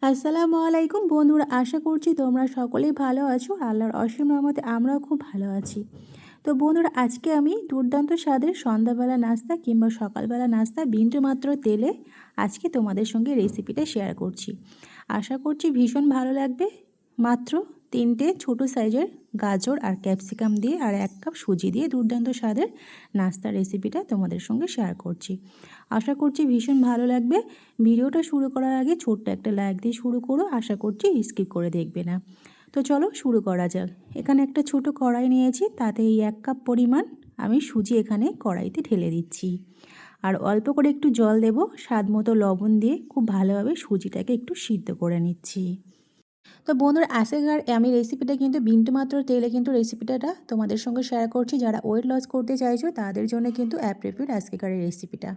আসসালামু আলাইকুম বন্ধুরা, আশা করছি তোমরা সকলেই ভালো আছো। আল্লাহর অসীম রহমতে আমরাও খুব ভালো আছি। তো বন্ধুরা, আজকে আমি দুর্দান্ত স্বাদের সন্ধ্যাবেলা নাস্তা কিংবা সকালবেলা নাস্তা বিন্দুমাত্র তেলে আজকে তোমাদের সঙ্গে রেসিপিটা শেয়ার করছি। আশা করছি ভীষণ ভালো লাগবে। মাত্র 3টে ছোটো সাইজের গাজর আর ক্যাপসিকাম দিয়ে আর 1 কাপ সুজি দিয়ে দুর্দান্ত স্বাদের নাস্তার রেসিপিটা তোমাদের সঙ্গে শেয়ার করছি। আশা করছি ভীষণ ভালো লাগবে। ভিডিওটা শুরু করার আগে ছোট্ট একটা লাইক দিয়ে শুরু করো, আশা করছি স্কিপ করে দেখবে না। তো চলো শুরু করা যাক। এখানে একটা ছোট কড়াই নিয়েছি, তাতে এই 1 কাপ পরিমাণ আমি সুজি এখানে কড়াইতে ঢেলে দিচ্ছি। আর অল্প করে একটু জল দেব, স্বাদ মতো লবণ দিয়ে খুব ভালোভাবে সুজিটাকে একটু সিদ্ধ করে নিচ্ছি। তো বন্ধুরা, আজকের আমি রেসিপিটা কিন্তু বিন্দুমাত্র তেলে কিন্তু রেসিপিটা তোমাদের সঙ্গে শেয়ার করছি। যারা ওয়েট লস করতে চাইছো তাদের জন্য কিন্তু অ্যাপ্রোপ্রিয়েট আজকের এই রেসিপিটা।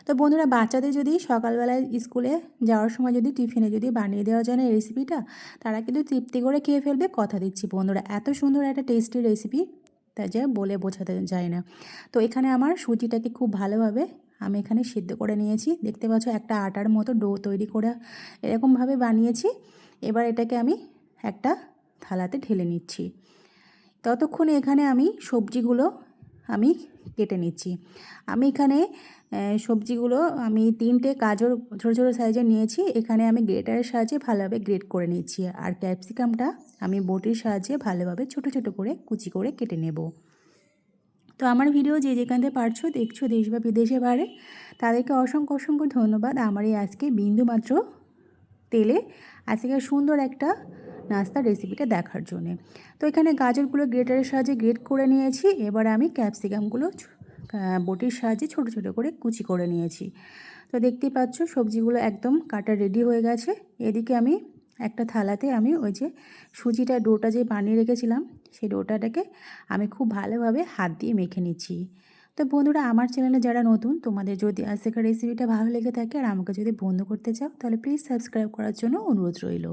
তো বন্ধুরা, বাচ্চাদের যদি সকালবেলায় স্কুলে যাওয়ার সময় যদি টিফিনে যদি বানিয়ে দেওয়া যায় না এই রেসিপিটা, তারা কিন্তু তৃপ্তি করে খেয়ে ফেলবে, কথা দিচ্ছি বন্ধুরা। এত সুন্দর একটা টেস্টি রেসিপি, তা যা বলে বোঝাতে যায় না। তো এখানে আমার সুজিটাকে খুব ভালোভাবে আমি এখানে সিদ্ধ করে নিয়েছি। দেখতে পাচ্ছ একটা আটার মতো ডো তৈরি করে এরকমভাবে বানিয়েছি। এবার এটাকে আমি একটা থালাতে ঢেলে নিচ্ছি। ততক্ষণে এখানে আমি সবজিগুলো আমি কেটে নিচ্ছি। আমি এখানে সবজিগুলো আমি 3টে গাজর ছোটো ছোটো সাইজের নিয়েছি। এখানে আমি গ্রেটারের সাহায্যে ভালোভাবে গ্রেট করে নিচ্ছি। আর ক্যাপসিকামটা আমি বটির সাহায্যে ভালোভাবে ছোটো ছোটো করে কুচি করে কেটে নেব। তো আমার ভিডিও যে যেখান থেকে পারছো দেখছো, দেশ বা বিদেশে বাইরে, তাদেরকে অসংখ্য অসংখ্য ধন্যবাদ আমার এই আজকে বিন্দুমাত্র তেলে আজকে সুন্দর একটা নাস্তার রেসিপিটা দেখার জন্যে। তো এখানে গাজরগুলো গ্রেটারের সাহায্যে গ্রেট করে নিয়েছি। এবার আমি ক্যাপসিকামগুলো বটির সাহায্যে ছোটো ছোটো করে কুচি করে নিয়েছি। তো দেখতেই পাচ্ছ সবজিগুলো একদম কাটা রেডি হয়ে গেছে। এদিকে আমি একটা থালাতে আমি ওই যে সুজিটা ডোটা যে বানিয়ে রেখেছিলাম, সেই ডোটাটাকে আমি খুব ভালোভাবে হাত দিয়ে মেখে নিচ্ছি। তো বন্ধুরা, আমার চ্যানেলে যারা নতুন, তোমাদের যদি আজকের রেসিপিটা ভালো লেগে থাকে আর আমাকে যদি বন্ধু করতে চাও, তাহলে প্লিজ সাবস্ক্রাইব করার জন্য অনুরোধ রইল।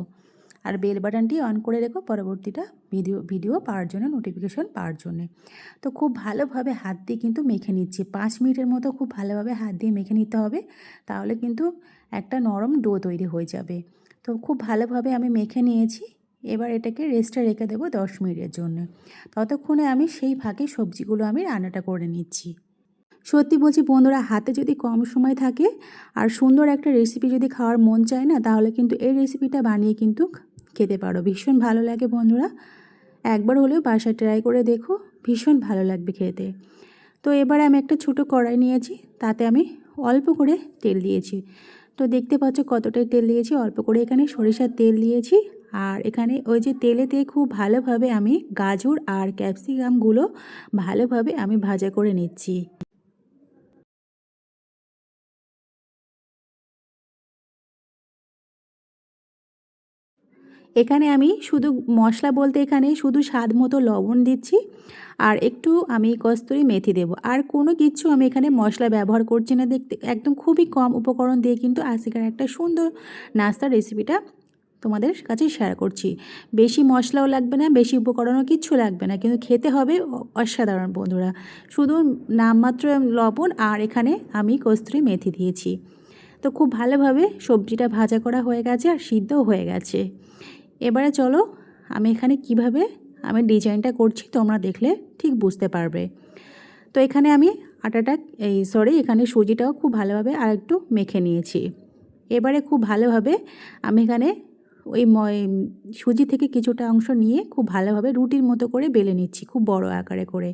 আর বেল বাটনটি অন করে রেখো পরবর্তীটা ভিডিও পাওয়ার জন্য, নোটিফিকেশন পাওয়ার জন্য। তো খুব ভালোভাবে হাত দিয়ে কিন্তু মেখে নিচ্ছি। 5 মিনিটের মতো খুব ভালোভাবে হাত দিয়ে মেখে নিতে হবে, তাহলে কিন্তু একটা নরম ডো তৈরি হয়ে যাবে। তো খুব ভালোভাবে আমি মেখে নিয়েছি। এবার এটাকে রেস্টে রেখে দেবো 10 মিনিটের জন্য। ততক্ষণে আমি সেই ফাঁকে সবজিগুলো আমি রান্নাটা করে নিচ্ছি। সত্যি বলছি বন্ধুরা, হাতে যদি কম সময় থাকে আর সুন্দর একটা রেসিপি যদি খাওয়ার মন চায় না, তাহলে কিন্তু এই রেসিপিটা বানিয়ে কিন্তু খেতে পারো। ভীষণ ভালো লাগে বন্ধুরা, একবার হলেও বাসায় ট্রাই করে দেখো, ভীষণ ভালো লাগবে খেতে। তো এবারে আমি একটা ছোটো কড়াই নিয়েছি, তাতে আমি অল্প করে তেল দিয়েছি। তো দেখতে পাচ্ছ কতটাই তেল দিয়েছি, অল্প করে এখানে সরিষার তেল দিয়েছি। আর এখানে ওই যে তেলেতে খুব ভালোভাবে আমি গাজর আর ক্যাপসিকামগুলো ভালোভাবে আমি ভাজা করে নিচ্ছি। এখানে আমি শুধু মশলা বলতে এখানে শুধু স্বাদ মতো লবণ দিচ্ছি, আর একটু আমি কস্তুরি মেথি দেব। আর কোনো কিছু আমি এখানে মশলা ব্যবহার করছি না। দেখতে একদম খুবই কম উপকরণ দিয়ে কিন্তু আজকের একটা সুন্দর নাস্তার রেসিপিটা তোমাদের কাছে শেয়ার করছি। বেশি মশলাও লাগবে না, বেশি উপকরণও কিচ্ছু লাগবে না, কিন্তু খেতে হবে অসাধারণ বন্ধুরা। শুধু নামমাত্র লবণ আর এখানে আমি কস্তুরি মেথি দিয়েছি। তো খুব ভালোভাবে সবজিটা ভাজা করা হয়ে গেছে আর সিদ্ধও হয়ে গেছে। এবারে চলো আমি এখানে কিভাবে আমি ডিজাইনটা করছি তোমরা দেখলে ঠিক বুঝতে পারবে। তো এখানে আমি এখানে সুজিটাও খুব ভালোভাবে আর একটু মেখে নিয়েছি। এবারে খুব ভালোভাবে আমি এখানে ওই সুজি থেকে কিছুটা অংশ নিয়ে খুব ভালোভাবে রুটির মতো করে বেলে নিচ্ছি, খুব বড় আকারে করে।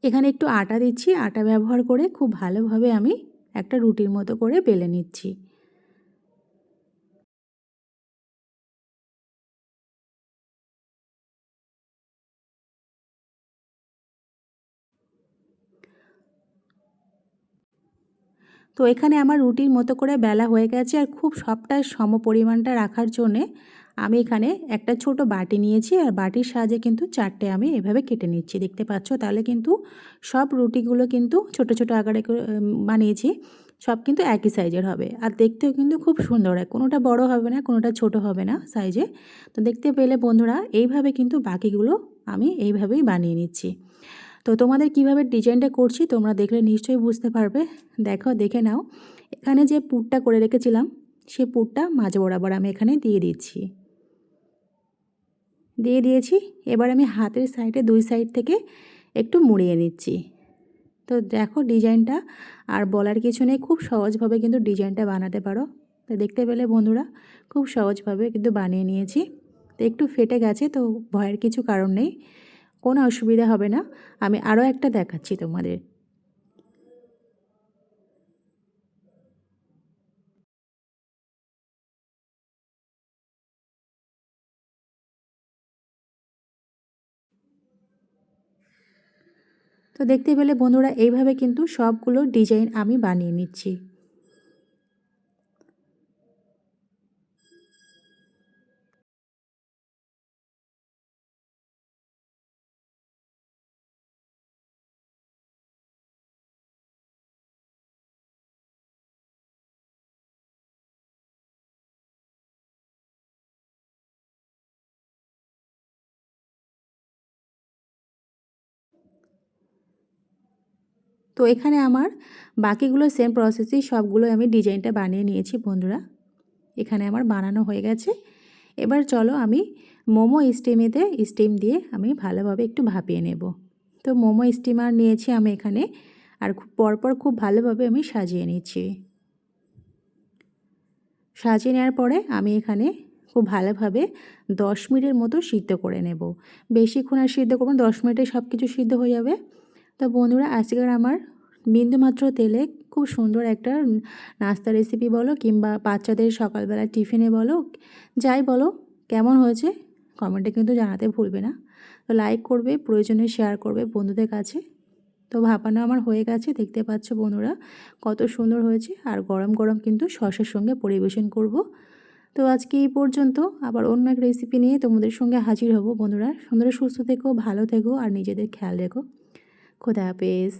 এখানে একটু আটা দিচ্ছি, আটা ব্যবহার করে খুব ভালোভাবে আমি একটা রুটির মতো করে বেলে নিচ্ছি। তো এখানে আমার রুটির মতো করে বেলা হয়ে গেছে। আর খুব সবটা সম পরিমাণটা রাখার জন্যে আমি এখানে একটা ছোট বাটি নিয়েছি, আর বাটির সাহায্যে কিন্তু 4টে আমি এভাবে কেটে নিচ্ছি, দেখতে পাচ্ছ। তাহলে কিন্তু সব রুটিগুলো কিন্তু ছোট ছোট আকারে বানিয়েছি, সব কিন্তু একই সাইজের হবে। আর দেখতেও কিন্তু খুব সুন্দর হয়, কোনোটা বড় হবে না, কোনোটা ছোট হবে না সাইজে। তো দেখতে পেলে বন্ধুরা, এইভাবে কিন্তু বাকিগুলো আমি এইভাবেই বানিয়ে নিচ্ছি। তো তোমাদের কিভাবে ডিজাইনটা করছি তোমরা দেখলে নিশ্চয়ই বুঝতে পারবে। দেখো, দেখে নাও। এখানে যে পুরটা করে রেখেছিলাম সেই পুরটা মাঝ বরাবর আমি এখানে দিয়ে দিচ্ছি। দিয়ে দিয়েছি। এবার আমি হাতের সাইডে 2 সাইড থেকে একটু মুড়িয়ে নিচ্ছি। তো দেখো ডিজাইনটা আর বলার কিছু নেই, খুব সহজভাবে কিন্তু ডিজাইনটা বানাতে পারো। তো দেখতে পেলে বন্ধুরা খুব সহজভাবে কিন্তু বানিয়ে নিয়েছি। তো একটু ফেটে গেছে, তো ভয়ের কিছু কারণ নেই, কোনো অসুবিধা হবে না। আমি আরও একটা দেখাচ্ছি তোমাদের। তো দেখতে পেলে বন্ধুরা এইভাবে কিন্তু সবগুলো ডিজাইন আমি বানিয়ে নিচ্ছি। তো এখানে আমার বাকিগুলো সেম প্রসেসেই সবগুলো আমি ডিজাইনটা বানিয়ে নিয়েছি বন্ধুরা। এখানে আমার বানানো হয়ে গেছে। এবার চলো আমি মোমো স্টিম দিয়ে আমি ভালোভাবে একটু ভাপিয়ে নেব। তো মোমো স্টিমার নিয়েছি আমি এখানে, আর খুব পরপর খুব ভালোভাবে আমি সাজিয়ে নিচ্ছি। সাজিয়ে নেওয়ার পরে আমি এখানে খুব ভালোভাবে 10 মিনিটের মতো সিদ্ধ করে নেব। বেশিক্ষণ আর সিদ্ধ করব না, 10 মিনিটে সব কিছু সিদ্ধ হয়ে যাবে। তো বন্ধুরা আজকের আমার বিন্দুমাত্র তেলে খুব সুন্দর একটা নাস্তা রেসিপি বলো কিংবা বাচ্চাদের সকালবেলা টিফিনে বলো, যাই বলো, কেমন হয়েছে কমেন্টে কিন্তু জানাতে ভুলবে না। তো লাইক করবে, প্রয়োজনে শেয়ার করবে বন্ধুদের কাছে। তো ভাপানো আমার হয়ে গেছে, দেখতে পাচ্ছ বন্ধুরা কত সুন্দর হয়েছে। আর গরম গরম কিন্তু সসের সঙ্গে পরিবেশন করব। তো আজকে এই পর্যন্ত, আবার অন্য এক রেসিপি নিয়ে তোমাদের সঙ্গে হাজির হব বন্ধুরা। সুন্দর সুস্থ থেকো, ভালো থেকো আর নিজেদের খেয়াল রেখো। খোদা হাফেজ।